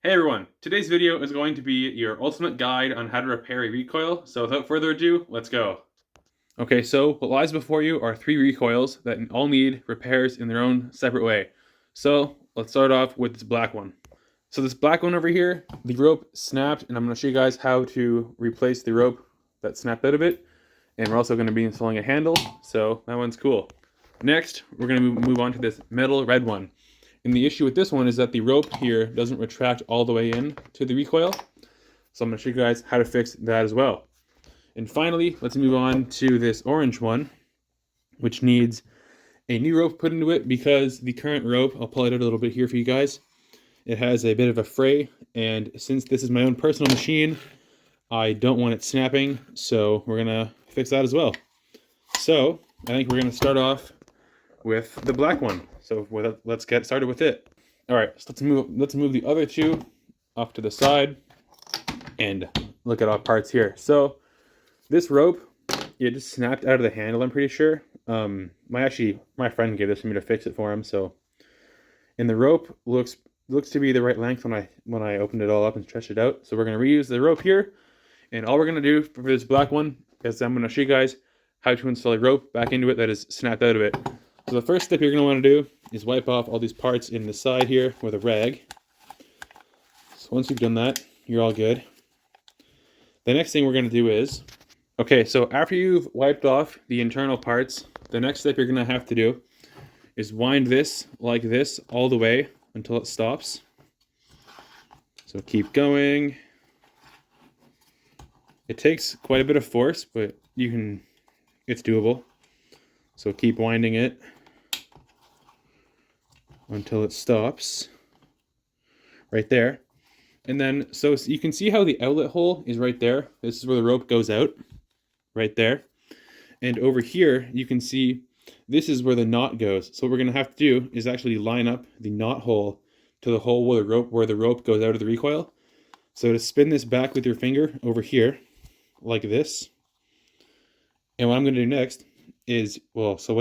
Hey everyone, today's video is going to be your ultimate guide on how to repair a recoil, so without further ado, let's go. Okay, so what lies before you are 3 recoils that all need repairs in their own separate way. So let's start off with this black one. So this black one over here, the rope snapped, and I'm going to show you guys how to replace the rope that snapped out of it. And we're also going to be installing a handle, so that one's cool. Next, we're going to move on to this metal red one. And the issue with this one is that the rope here doesn't retract all the way in to the recoil. So I'm going to show you guys how to fix that as well. And finally, let's move on to this orange one, which needs a new rope put into it because the current rope, I'll pull it out a little bit here for you guys, it has a bit of a fray, and since this is my own personal machine, I don't want it snapping, so we're going to fix that as well. So I think we're going to start off with the black one. So let's get started with it. All right, so let's move the other two off to the side and look at our parts here. So this rope, it just snapped out of the handle, I'm pretty sure. My friend gave this to me to fix it for him. So, and the rope looks to be the right length when I opened it all up and stretched it out. So we're gonna reuse the rope here, and all we're gonna do for this black one is I'm gonna show you guys how to install a rope back into it that is snapped out of it. So the first step you're going to want to do is wipe off all these parts in the side here with a rag. So once you've done that, you're all good. The next thing we're going to do is, okay, so after you've wiped off the internal parts, the next step you're going to have to do is wind this like this all the way until it stops. So keep going. It takes quite a bit of force, but it's doable. So keep winding it until it stops right there. And then, so you can see how the outlet hole is right there. This is where the rope goes out, right there. And over here, you can see this is where the knot goes. So what we're gonna have to do is actually line up the knot hole to the hole where the rope goes out of the recoil. So to spin this back with your finger over here, like this. And what I'm gonna do next is, so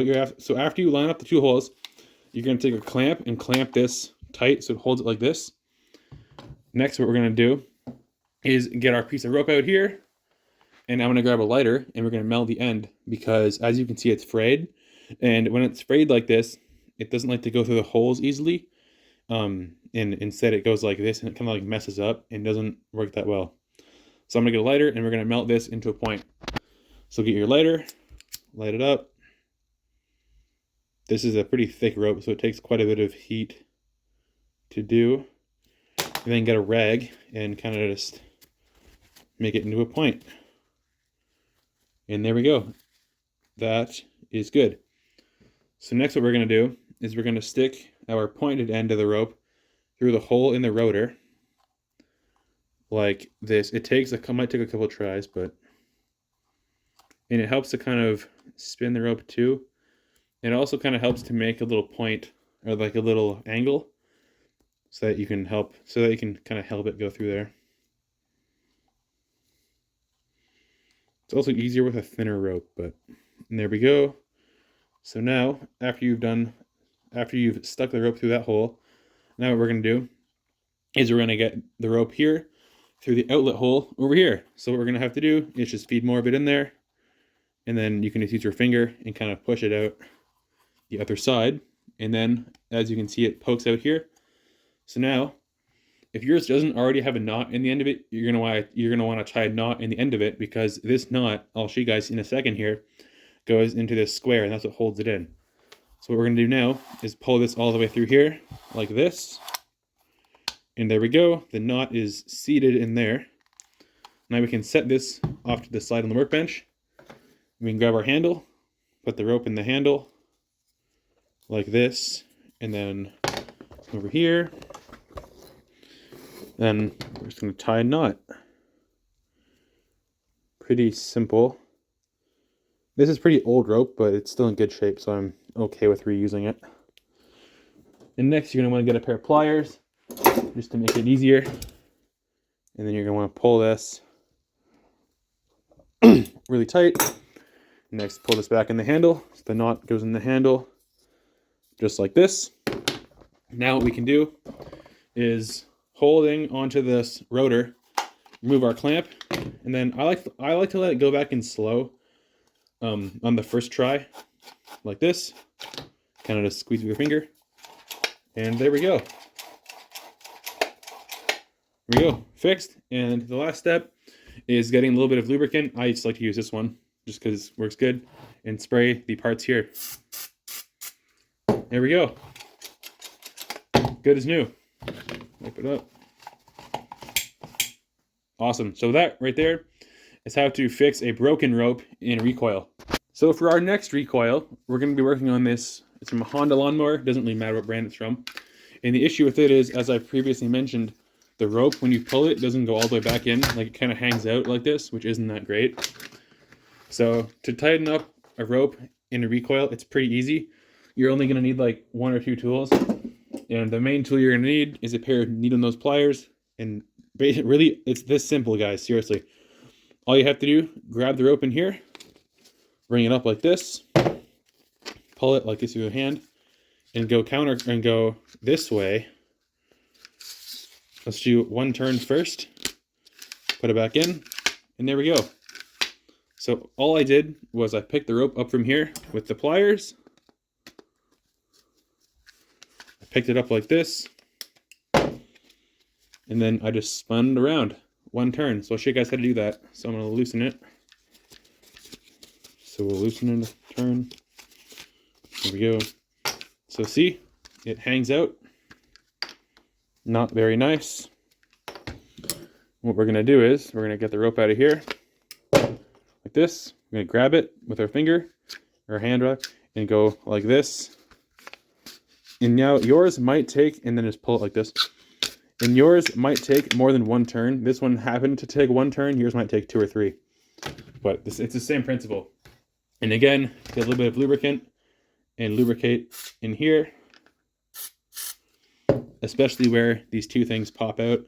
after you line up the two holes, you're going to take a clamp and clamp this tight so it holds it like this. Next, what we're going to do is get our piece of rope out here, and I'm going to grab a lighter and we're going to meld the end because as you can see, it's frayed. And when it's frayed like this, it doesn't like to go through the holes easily. And instead it goes like this and it kind of like messes up and doesn't work that well. So I'm going to get a lighter and we're going to melt this into a point. So get your lighter, light it up. This is a pretty thick rope, so it takes quite a bit of heat to do. And then get a rag and kind of just make it into a point. And there we go. That is good. So next what we're going to do is we're going to stick our pointed end of the rope through the hole in the rotor. Like this. It might take a couple tries, and it helps to kind of spin the rope too. It also kind of helps to make a little point or like a little angle so that you can kind of help it go through there. It's also easier with a thinner rope, and there we go. So now, after you've stuck the rope through that hole, now what we're going to do is we're going to get the rope here through the outlet hole over here. So what we're going to have to do is just feed more of it in there, and then you can just use your finger and kind of push it out the other side, and then as you can see, it pokes out here. So now if yours doesn't already have a knot in the end of it, you're gonna want to tie a knot in the end of it, because this knot, I'll show you guys in a second here, goes into this square and that's what holds it in. So what we're gonna do now is pull this all the way through here like this, and there we go. The knot is seated in there. Now we can set this off to the side on the workbench. We can grab our handle, put the rope in the handle like this, and then over here, then we're just going to tie a knot. Pretty simple. This is pretty old rope, but it's still in good shape, so I'm okay with reusing it. And next you're going to want to get a pair of pliers just to make it easier, and then you're going to want to pull this really tight. Next, pull this back in the handle so the knot goes in the handle just like this. Now what we can do is holding onto this rotor, remove our clamp, and then I like to let it go back in slow on the first try, like this. Kind of just squeeze with your finger, and there we go. There we go, fixed. And the last step is getting a little bit of lubricant. I just like to use this one just because it works good, and spray the parts here. There we go. Good as new. Wipe it up. Awesome. So that right there is how to fix a broken rope in a recoil. So for our next recoil, we're going to be working on this. It's from a Honda lawnmower. It doesn't really matter what brand it's from. And the issue with it is, as I previously mentioned, the rope, when you pull it, doesn't go all the way back in. Like, it kind of hangs out like this, which isn't that great. So to tighten up a rope in a recoil, it's pretty easy. You're only going to need like 1 or 2 tools. And the main tool you're going to need is a pair of needle-nose pliers. And really, it's this simple, guys. Seriously. All you have to do, grab the rope in here, bring it up like this, pull it like this with your hand, and go this way. Let's do 1 turn first, put it back in, and there we go. So all I did was I picked the rope up from here with the pliers. I picked it up like this, and then I just spun it around 1 turn. So I'll show you guys how to do that. So I'm going to loosen it. So we'll loosen it, turn. There we go. So see, it hangs out. Not very nice. What we're going to do is we're going to get the rope out of here like this. We're going to grab it with our finger, or hand rather, and go like this. And now yours might take, and then just pull it like this. And yours might take more than 1 turn. This one happened to take 1 turn. Yours might take 2 or 3. But it's the same principle. And again, get a little bit of lubricant and lubricate in here, especially where these 2 things pop out,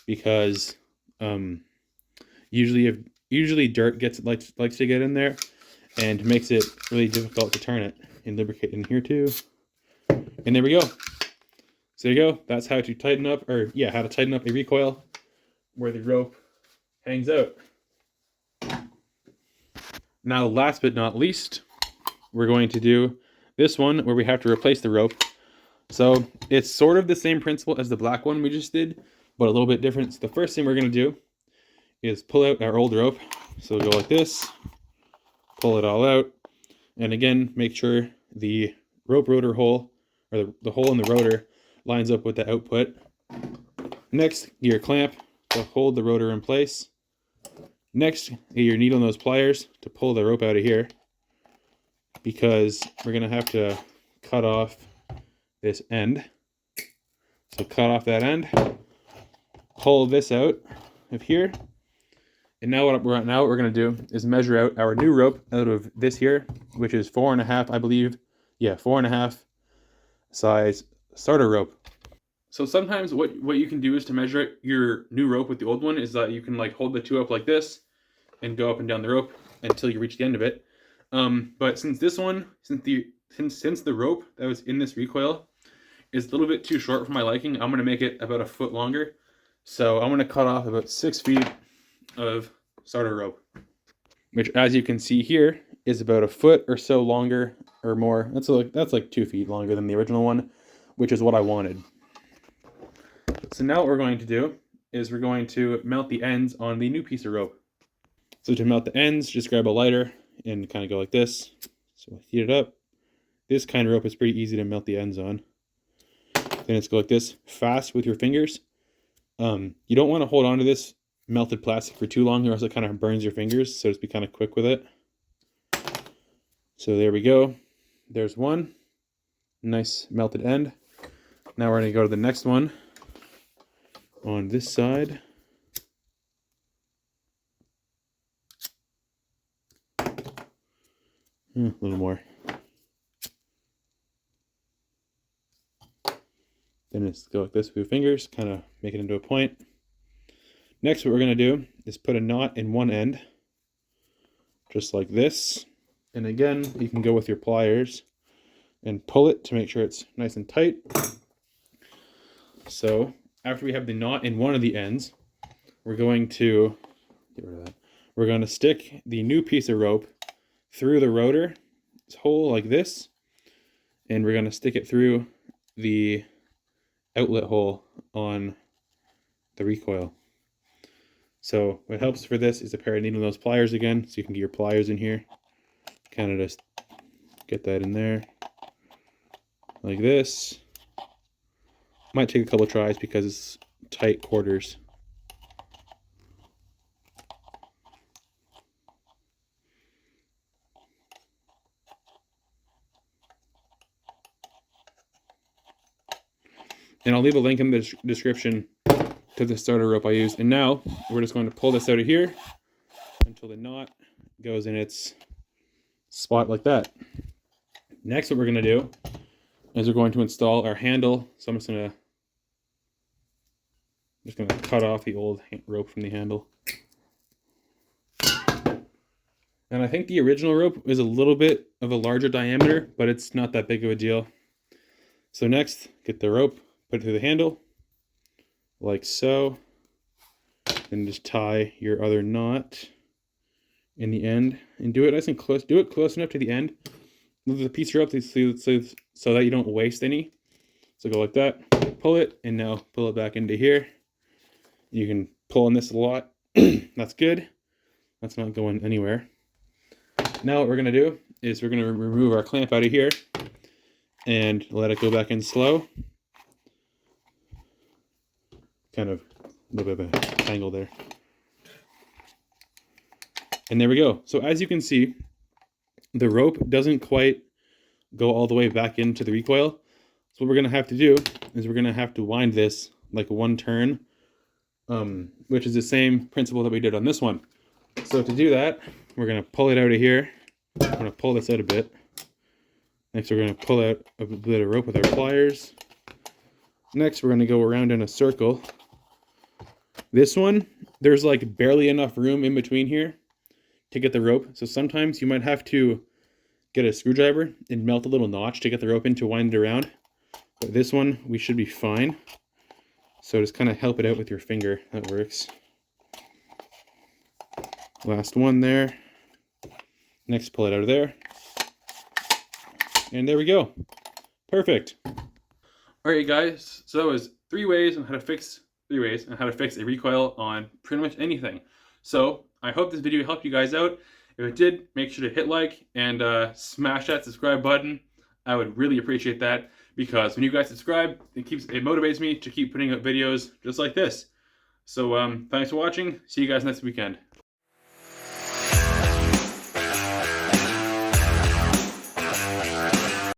because usually dirt likes to get in there and makes it really difficult to turn it. And lubricate in here too. And there we go. So there you go. That's how to tighten up, a recoil where the rope hangs out. Now, last but not least, we're going to do this one where we have to replace the rope. So it's sort of the same principle as the black one we just did, but a little bit different. So the first thing we're going to do is pull out our old rope. So we'll go like this, pull it all out, and again, make sure the rope rotor hole, or the hole in the rotor, lines up with the output. Next, your clamp to hold the rotor in place. Next, your needle nose pliers to pull the rope out of here, because we're going to have to cut off this end. So cut off that end, pull this out of here, and now what we're going to do is measure out our new rope out of this here, which is 4.5, I believe. Yeah, 4.5 size starter rope. So sometimes what you can do is to measure your new rope with the old one is that you can like hold the 2 up like this and go up and down the rope until you reach the end of it. But since this one, since the rope that was in this recoil is a little bit too short for my liking, I'm going to make it about 1 foot longer. So I'm going to cut off about 6 feet of starter rope, which, as you can see here, is about 1 foot or so longer or more. That's like 2 feet longer than the original one, which is what I wanted. So now what we're going to do is we're going to mount the ends on the new piece of rope. So to mount the ends, just grab a lighter and kind of go like this. So heat it up. This kind of rope is pretty easy to mount the ends on. Then it's go like this, fast with your fingers. You don't want to hold on to this melted plastic for too long, or else it kind of burns your fingers. So just be kind of quick with it. So there we go. There's one nice melted end. Now we're going to go to the next one on this side. A little more. Then just go like this with your fingers, kind of make it into a point. Next, what we're going to do is put a knot in one end, just like this. And again, you can go with your pliers and pull it to make sure it's nice and tight. So after we have the knot in one of the ends, we're going to get rid of that. We're going to stick the new piece of rope through the rotor hole like this, and we're going to stick it through the outlet hole on the recoil. So what helps for this is a pair of needle nose pliers again, so you can get your pliers in here. Kind of just get that in there like this. Might take a couple tries because it's tight quarters. And I'll leave a link in the description to the starter rope I used. And now we're just going to pull this out of here until the knot goes in its spot like that. Next, what we're going to do is we're going to install our handle. So I'm just going to cut off the old rope from the handle. And I think the original rope is a little bit of a larger diameter, but it's not that big of a deal. So next, get the rope, put it through the handle, like so. Then just tie your other knot in the end, and do it nice and close. Do it close enough to the end. Move the piece of rope so that you don't waste any. So go like that, pull it, and now pull it back into here. You can pull on this a lot. That's good. That's not going anywhere. Now what we're going to do is we're going to remove our clamp out of here and let it go back in slow. Kind of a little bit of a tangle there. And there we go. So as you can see, the rope doesn't quite go all the way back into the recoil. So what we're going to have to do is we're going to have to wind this like one turn, which is the same principle that we did on this one. So to do that, we're going to pull it out of here. I'm going to pull this out a bit. Next, we're going to pull out a bit of rope with our pliers. Next, we're going to go around in a circle. This one, there's like barely enough room in between here to get the rope. So sometimes you might have to get a screwdriver and melt a little notch to get the rope in to wind it around. But this one, we should be fine. So just kind of help it out with your finger. That works. Last one there. Next, pull it out of there. And there we go. Perfect. Alright guys, so that was three ways on how to fix a recoil on pretty much anything. So I hope this video helped you guys out. If it did, make sure to hit like and smash that subscribe button. I would really appreciate that, because when you guys subscribe, it motivates me to keep putting out videos just like this. So thanks for watching. See you guys next weekend.